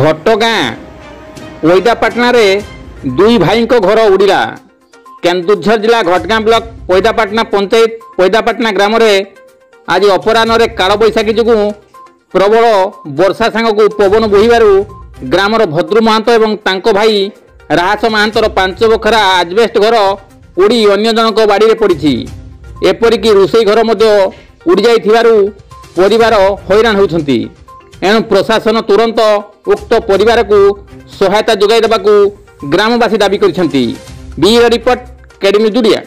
घटगाँ पैदापाटना रे दुई भाई घर उड़िला। केन्दुझर जिला घटगाँ ब्लॉक पैदापाटना पंचायत पैदापाटना ग्राम रे आज अपराह्न काल बैशाखी जो प्रबल वर्षा सांगक पवन बोहिबारु ग्रामर भद्रु महांत एवं तांको भाई राहस महांतर 5 बखरा आजबेस्ट घर उड़ी अन्य जनक बाड़ी पड़ी। एपरिक रोषई घर उड़ी जाइथिबारु परिवार हैरान होउछंती। एणु प्रशासन तुरंत उक्त परिवार को सहायता जोगाई देबाकू ग्रामवासी दाबी करिसेंती। Bureau report केडमी जुड़िया।